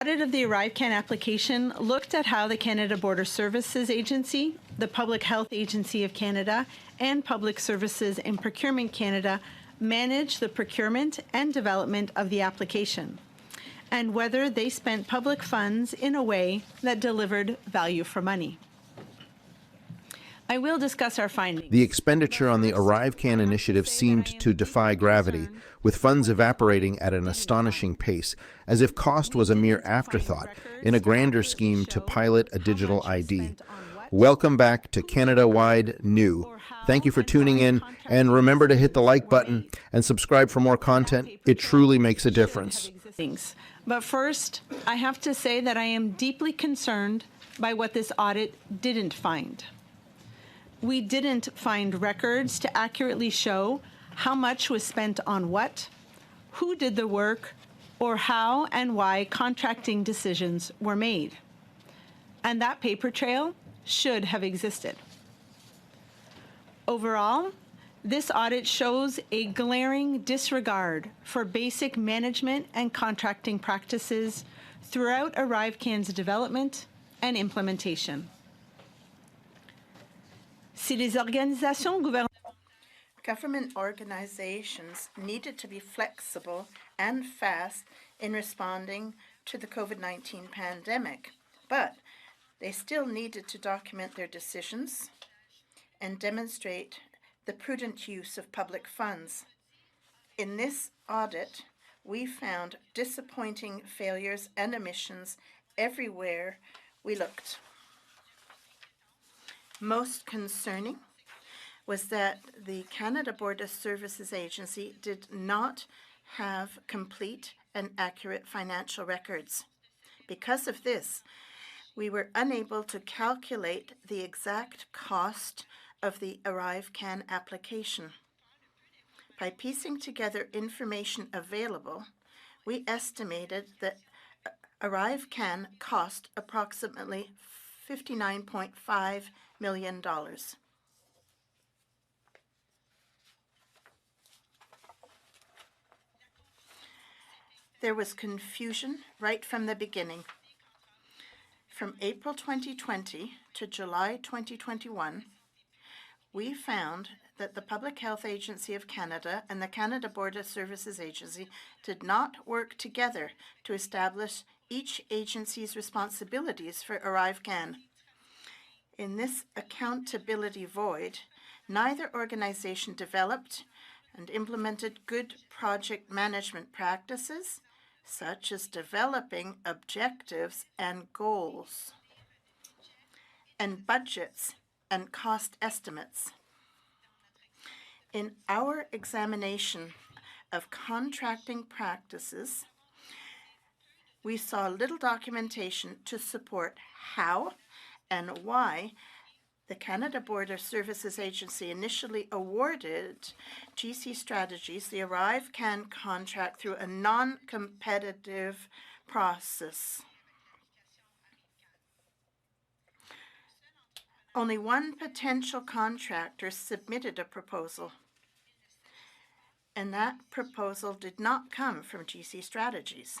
Audit of the ArriveCAN application looked at how the Canada Border Services Agency, the Public Health Agency of Canada, and Public Services and Procurement Canada manage the procurement and development of the application, and whether they spent public funds in a way that delivered value for money. I will discuss our findings. The expenditure on the ArriveCAN initiative seemed to defy gravity, with funds evaporating at an astonishing pace, as if cost was a mere afterthought in a grander scheme to pilot a digital ID. Welcome back to Canada-wide New. Thank you for tuning in, and remember to hit the like button and subscribe for more content. It truly makes a difference. But first, I have to say that I am deeply concerned by what this audit didn't find. We didn't find records to accurately show how much was spent on what, who did the work, or how and why contracting decisions were made. And that paper trail should have existed. Overall, this audit shows a glaring disregard for basic management and contracting practices throughout ArriveCAN's development and implementation. Si les organisations gouvernementales Government organizations needed to be flexible and fast in responding to the COVID-19 pandemic, but they still needed to document their decisions and demonstrate the prudent use of public funds. In this audit, we found disappointing failures and omissions everywhere we looked. Most concerning was that the Canada Border Services Agency did not have complete and accurate financial records. Because of this, we were unable to calculate the exact cost of the ArriveCAN application. By piecing together information available, we estimated that ArriveCAN cost approximately $59.5 million. There was confusion right from the beginning. From April 2020 to July 2021, we found that the Public Health Agency of Canada and the Canada Border Services Agency did not work together to establish each agency's responsibilities for ArriveCAN. In this accountability void, neither organization developed and implemented good project management practices, such as developing objectives and goals, and budgets and cost estimates. In our examination of contracting practices, we saw little documentation to support how and why the Canada Border Services Agency initially awarded GC Strategies the ArriveCAN contract through a non-competitive process. Only one potential contractor submitted a proposal, and that proposal did not come from GC Strategies.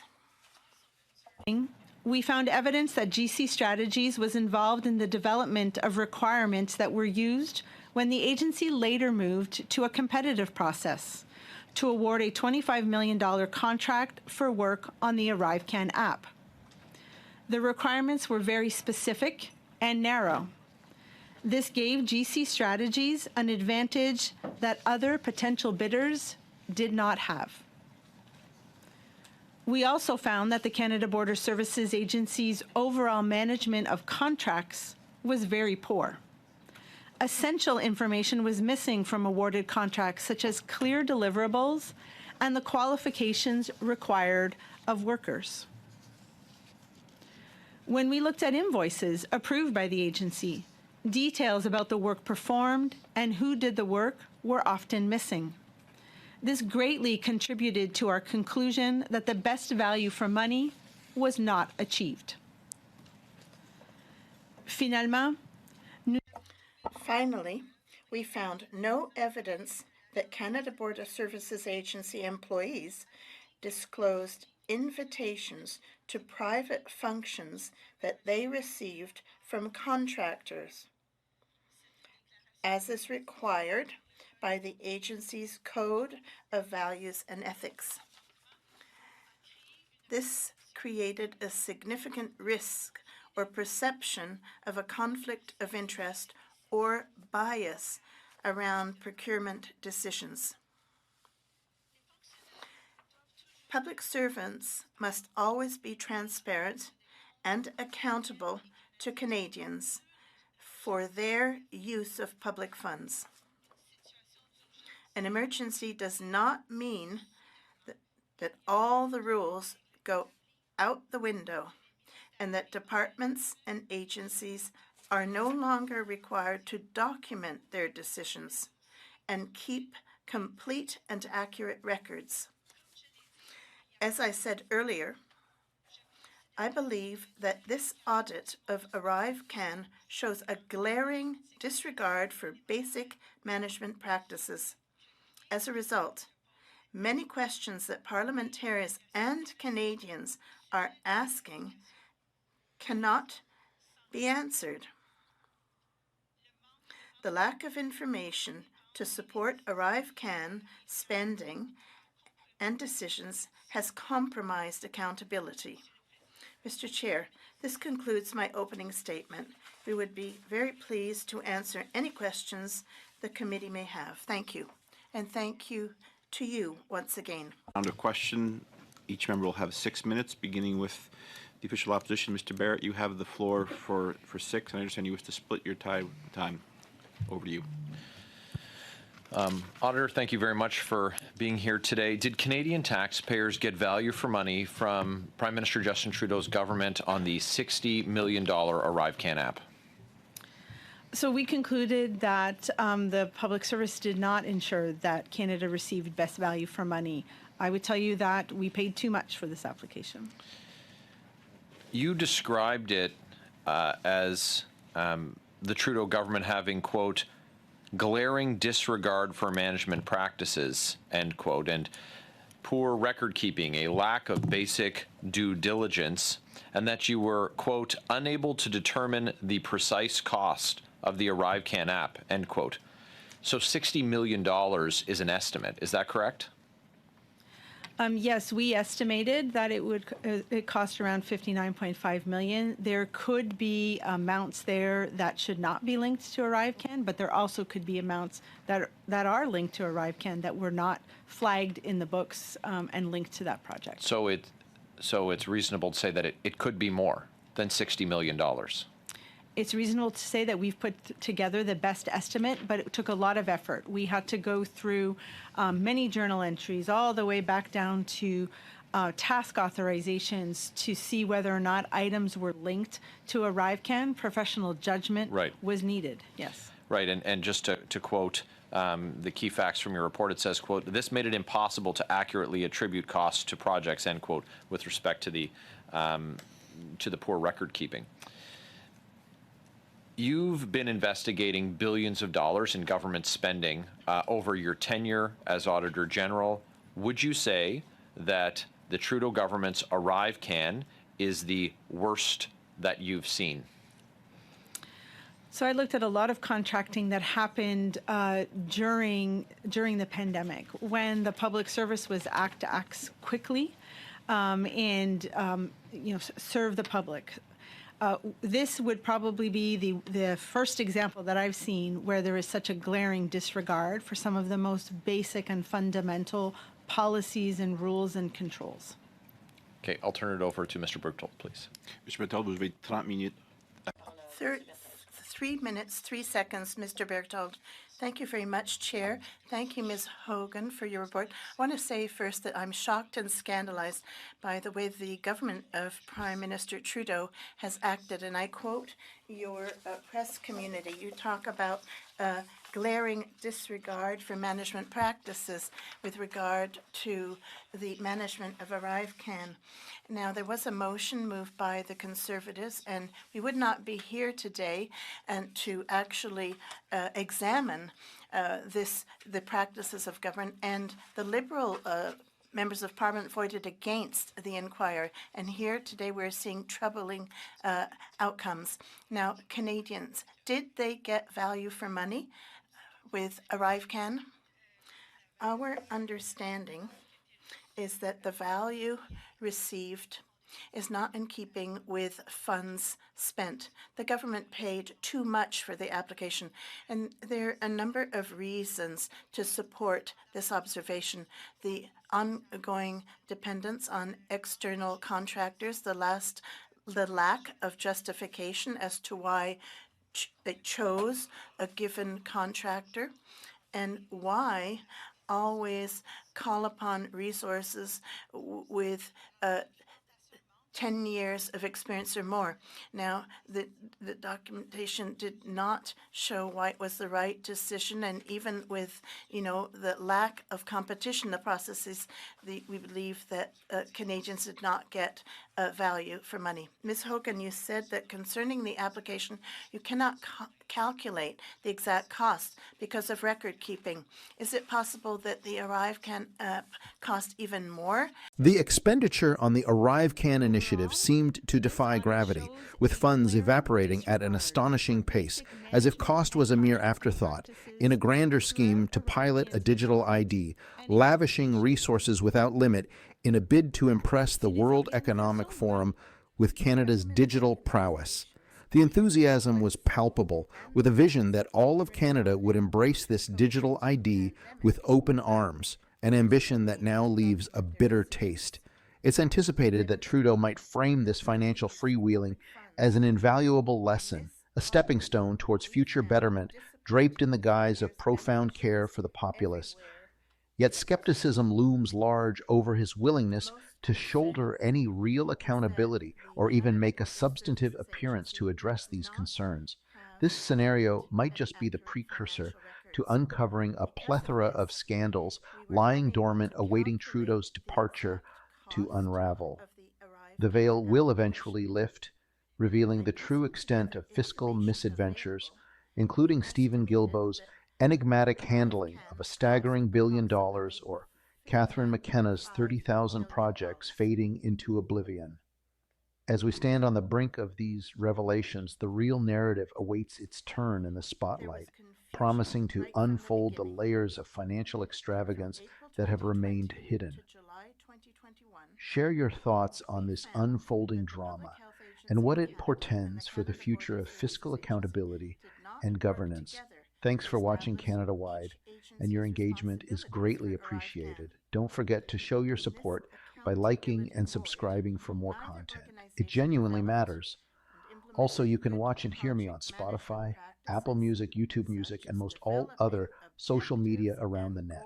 We found evidence that GC Strategies was involved in the development of requirements that were used when the agency later moved to a competitive process to award a $25 million contract for work on the ArriveCAN app. The requirements were very specific and narrow. This gave GC Strategies an advantage that other potential bidders did not have. We also found that the Canada Border Services Agency's overall management of contracts was very poor. Essential information was missing from awarded contracts, such as clear deliverables and the qualifications required of workers. When we looked at invoices approved by the agency, details about the work performed and who did the work were often missing. This greatly contributed to our conclusion that the best value for money was not achieved. Finally, we found no evidence that Canada Border Services Agency employees disclosed invitations to private functions that they received from contractors, as is required by the agency's Code of Values and Ethics. This created a significant risk or perception of a conflict of interest or bias around procurement decisions. Public servants must always be transparent and accountable to Canadians for their use of public funds. An emergency does not mean that all the rules go out the window and that departments and agencies are no longer required to document their decisions and keep complete and accurate records. As I said earlier, I believe that this audit of ArriveCAN shows a glaring disregard for basic management practices. As a result, many questions that parliamentarians and Canadians are asking cannot be answered. The lack of information to support ArriveCAN spending and decisions has compromised accountability. Mr. Chair, this concludes my opening statement. We would be very pleased to answer any questions the committee may have. Thank you. And thank you to you once again. Round of question. Each member will have 6 minutes, beginning with the official opposition. Mr. Barrett, you have the floor for 6, and I understand you wish to split your time. Over to you. Auditor, thank you very much for being here today. Did Canadian taxpayers get value for money from Prime Minister Justin Trudeau's government on the $60 million ArriveCAN app? So we concluded that the public service did not ensure that Canada received best value for money. I would tell you that we paid too much for this application. You described it as the Trudeau government having, quote, glaring disregard for management practices, end quote, and poor record keeping, a lack of basic due diligence, and that you were, quote, unable to determine the precise cost of the ArriveCAN app, end quote. So $60 million is an estimate. Is that correct? Yes, we estimated that it cost around $59.5 million. There could be amounts there that should not be linked to ArriveCAN, but there also could be amounts that are linked to ArriveCAN that were not flagged in the books and linked to that project. So it's reasonable to say that it could be more than $60 million. It's reasonable to say that we've put together the best estimate, but it took a lot of effort. We had to go through many journal entries all the way back down to task authorizations to see whether or not items were linked to ArriveCAN. Professional judgment was needed, yes. Right, and just to quote the key facts from your report, it says, quote, this made it impossible to accurately attribute costs to projects, end quote, with respect to the poor record keeping. You've been investigating billions of dollars in government spending over your tenure as Auditor General. Would you say that the Trudeau government's ArriveCAN is the worst that you've seen? So I looked at a lot of contracting that happened during the pandemic when the public service was asked to act quickly and serve the public. This would probably be the first example that I've seen where there is such a glaring disregard for some of the most basic and fundamental policies and rules and controls. Okay, I'll turn it over to Mr. Berchtold, please. Mr. Berchtold, vous avez 30 minutes. 3 minutes, 3 seconds, Mr. Berchtold. Thank you very much, Chair. Thank you, Ms. Hogan, for your report. I want to say first that I'm shocked and scandalized by the way the government of Prime Minister Trudeau has acted. And I quote your press community. You talk about glaring disregard for management practices with regard to the management of ArriveCAN. Now, there was a motion moved by the Conservatives, and we would not be here today and to actually examine the practices of government. And the Liberal members of Parliament voted against the inquiry, and here today we're seeing troubling outcomes. Now, Canadians, did they get value for money with ArriveCAN? Our understanding is that the value received is not in keeping with funds spent. The government paid too much for the application, and there are a number of reasons to support this observation. The ongoing dependence on external contractors, the lack of justification as to why they chose a given contractor, and why always call upon resources with 10 years of experience or more. Now, the documentation did not show why it was the right decision, and even with, the lack of competition, the processes, we believe that Canadians did not get value for money. Ms. Hogan, you said that concerning the application, you cannot calculate the exact cost because of record keeping. Is it possible that the ArriveCAN app cost even more? The expenditure on the ArriveCAN initiative seemed to defy gravity, with funds evaporating at an astonishing pace, as if cost was a mere afterthought, in a grander scheme to pilot a digital ID, lavishing resources without limit in a bid to impress the World Economic Forum with Canada's digital prowess. The enthusiasm was palpable, with a vision that all of Canada would embrace this digital ID with open arms, an ambition that now leaves a bitter taste. It's anticipated that Trudeau might frame this financial freewheeling as an invaluable lesson, a stepping stone towards future betterment, draped in the guise of profound care for the populace. Yet skepticism looms large over his willingness to shoulder any real accountability or even make a substantive appearance to address these concerns. This scenario might just be the precursor to uncovering a plethora of scandals lying dormant awaiting Trudeau's departure to unravel. The veil will eventually lift, revealing the true extent of fiscal misadventures, including Stephen Guilbeault's enigmatic handling of a staggering $1 billion, or Catherine McKenna's 30,000 projects fading into oblivion. As we stand on the brink of these revelations, the real narrative awaits its turn in the spotlight, promising to unfold the layers of financial extravagance that have remained hidden. Share your thoughts on this unfolding drama and what it portends for the future of fiscal accountability and governance. Thanks for watching Canada Wide, and your engagement is greatly appreciated. Don't forget to show your support by liking and subscribing for more content. It genuinely matters. Also, you can watch and hear me on Spotify, Apple Music, YouTube Music, and most all other social media around the net.